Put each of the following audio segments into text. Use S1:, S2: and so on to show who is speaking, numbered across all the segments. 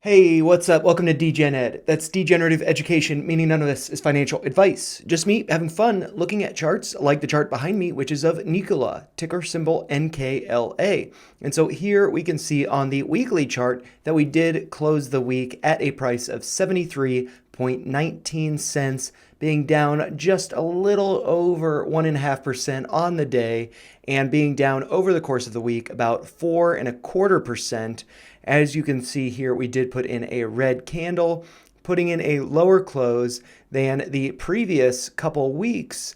S1: Hey, what's up? Welcome to DGen Ed. That's degenerative education, meaning none of this is financial advice. Just me having fun looking at charts like the chart behind me, which is of Nikola, ticker symbol NKLA. And so here we can see on the weekly chart that we did close the week at a price of 73.19 cents, being down just a little over 1.5% on the day and being down over the course of the week about 4.25%. As you can see here, we did put in a red candle, putting in a lower close than the previous couple weeks.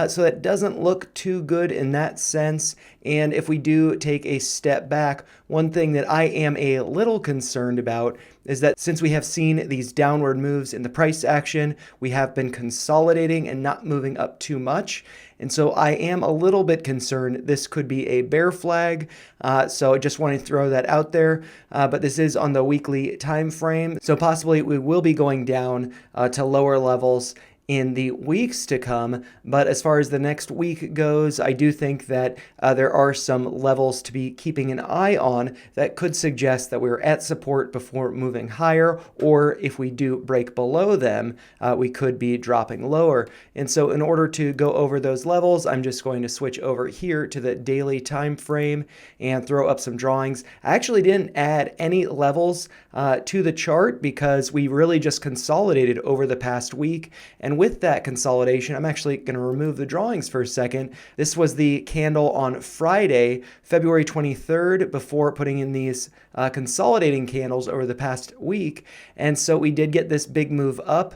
S1: So that doesn't look too good in that sense. And if we do take a step back, one thing that I am a little concerned about is that since we have seen these downward moves in the price action, we have been consolidating and not moving up too much. And so I am a little bit concerned this could be a bear flag. So I just want to throw that out there. But this is on the weekly time frame. So possibly we will be going down to lower levels in the weeks to come. But as far as the next week goes, I do think that there are some levels to be keeping an eye on that could suggest that we're at support before moving higher, or if we do break below them, we could be dropping lower. And so in order to go over those levels, I'm just going to switch over here to the daily time frame and throw up some drawings. I actually didn't add any levels to the chart because we really just consolidated over the past week. And with that consolidation, I'm actually going to remove the drawings for a second. This was the candle on Friday, February 23rd, before putting in these consolidating candles over the past week. And so we did get this big move up,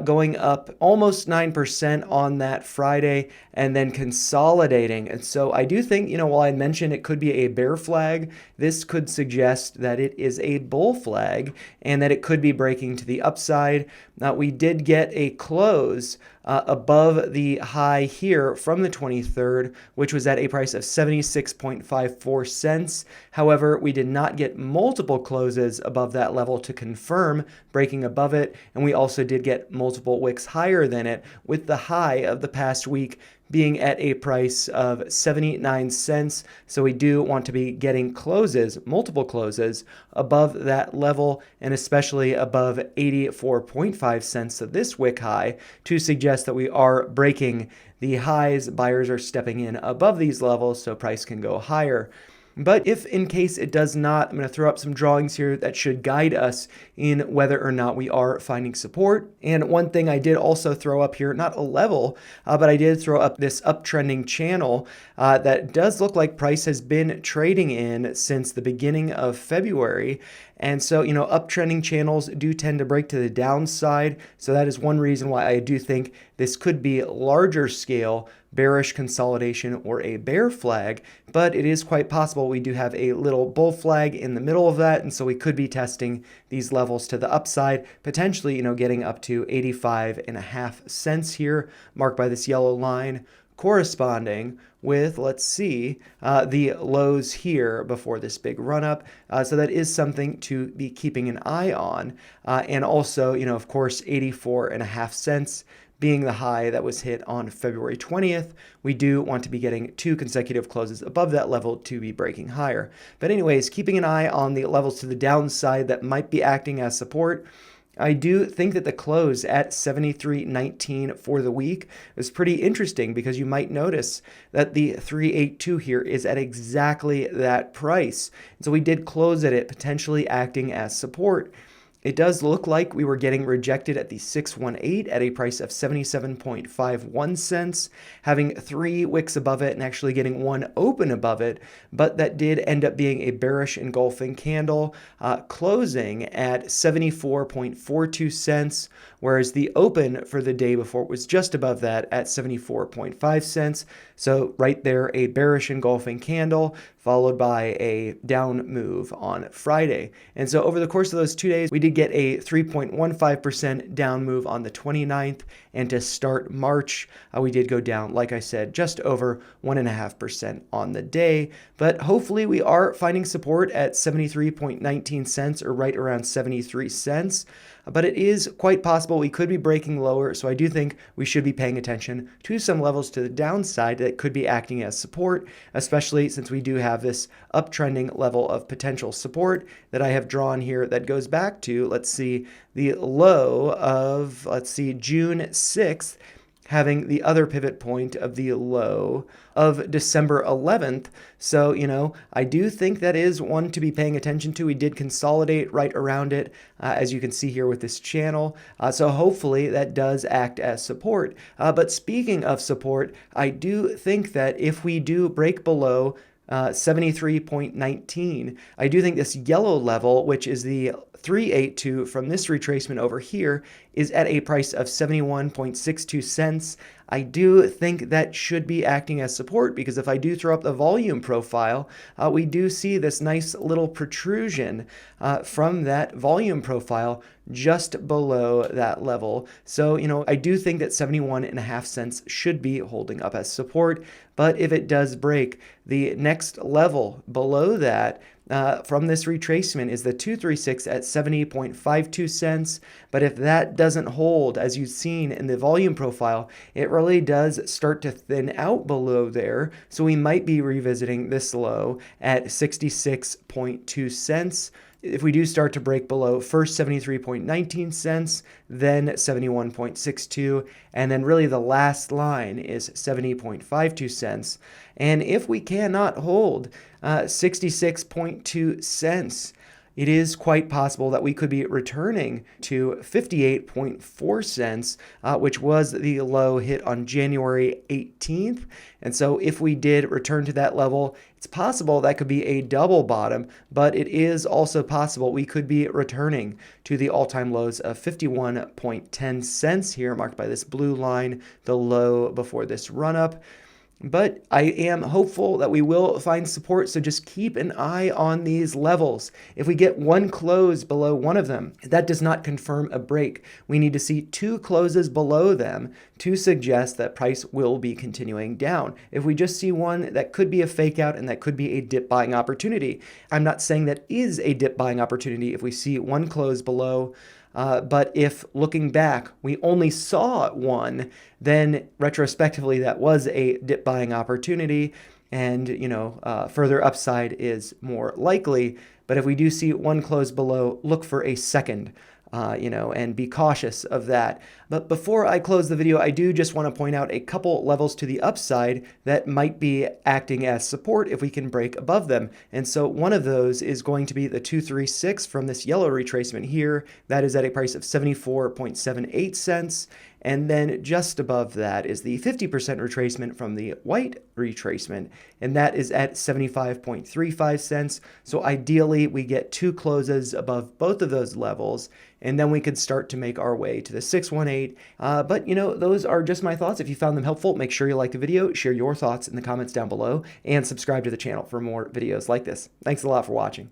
S1: going up almost 9% on that Friday and then consolidating. And so I do think, while I mentioned it could be a bear flag, this could suggest that it is a bull flag and that it could be breaking to the upside. Now, we did get a close above the high here from the 23rd, which was at a price of 76.54 cents. However, we did not get multiple closes above that level to confirm breaking above it, and we also did get multiple wicks higher than it, with the high of the past week being at a price of 79 cents. So we do want to be getting closes, multiple closes, above that level, and especially above 84.5 cents of this wick high to suggest that we are breaking the highs. Buyers are stepping in above these levels so price can go higher. But if in case it does not, I'm going to throw up some drawings here that should guide us in whether or not we are finding support. And one thing I did also throw up here, not a level, but I did throw up this uptrending channel that does look like price has been trading in since the beginning of February. And so, uptrending channels do tend to break to the downside. So that is one reason why I do think this could be larger scale bearish consolidation or a bear flag, but it is quite possible we do have a little bull flag in the middle of that, and so we could be testing these levels to the upside, potentially, getting up to 85.5 cents here, marked by this yellow line, corresponding with, let's see, the lows here before this big run up. So that is something to be keeping an eye on. And also, of course, 84.5 cents being the high that was hit on February 20th. We do want to be getting 2 consecutive closes above that level to be breaking higher. But anyways, keeping an eye on the levels to the downside that might be acting as support. I do think that the close at 73.19 for the week is pretty interesting because you might notice that the 382 here is at exactly that price. And so we did close at it, potentially acting as support. It does look like we were getting rejected at the 618 at a price of 77.51 cents, having 3 wicks above it and actually getting 1 open above it, but that did end up being a bearish engulfing candle, closing at 74.42 cents, whereas the open for the day before was just above that at 74.5 cents. So right there, a bearish engulfing candle followed by a down move on Friday. And so over the course of those 2 days, we did get a 3.15% down move on the 29th. And to start March, we did go down, like I said, just over 1.5% on the day. But hopefully we are finding support at 73.19 cents or right around 73 cents. But it is quite possible we could be breaking lower, so I do think we should be paying attention to some levels to the downside that could be acting as support, especially since we do have have this uptrending level of potential support that I have drawn here that goes back to, let's see, the low of, June 6th, having the other pivot point of the low of December 11th. So, I do think that is one to be paying attention to. We did consolidate right around it, as you can see here with this channel. So hopefully that does act as support. But speaking of support, I do think that if we do break below 73.19. I do think this yellow level, which is the 382 from this retracement over here, is at a price of 71.62 cents. I do think that should be acting as support, because if I do throw up the volume profile, we do see this nice little protrusion from that volume profile just below that level. So, I do think that 71.5 cents should be holding up as support. But if it does break, the next level below that from this retracement is the 236 at 70.52 cents. But if that doesn't hold, as you've seen in the volume profile, it really does start to thin out below there. So we might be revisiting this low at 66.2 cents. If we do start to break below first 73.19 cents, then 71.62, and then really the last line is 70.52 cents. And if we cannot hold 66.2 cents, it is quite possible that we could be returning to 58.4 cents, which was the low hit on January 18th. And so if we did return to that level, it's possible that could be a double bottom, but it is also possible we could be returning to the all-time lows of 51.10 cents here, marked by this blue line, the low before this run-up. But I am hopeful that we will find support, so just keep an eye on these levels. If we get one close below one of them, that does not confirm a break. We need to see two closes below them to suggest that price will be continuing down. If we just see one, that could be a fake out and that could be a dip buying opportunity. I'm not saying that is a dip buying opportunity if we see one close below. But if looking back, we only saw one, then retrospectively that was a dip buying opportunity, and further upside is more likely. But if we do see one close below, look for a second. And be cautious of that. But before I close the video, I do just want to point out a couple levels to the upside that might be acting as support if we can break above them. And so one of those is going to be the 236 from this yellow retracement here. That is at a price of 74.78 cents. And then just above that is the 50% retracement from the white retracement, and that is at 75.35 cents. So ideally, we get two closes above both of those levels, and then we could start to make our way to the 618. But those are just my thoughts. If you found them helpful, make sure you like the video, share your thoughts in the comments down below, and subscribe to the channel for more videos like this. Thanks a lot for watching.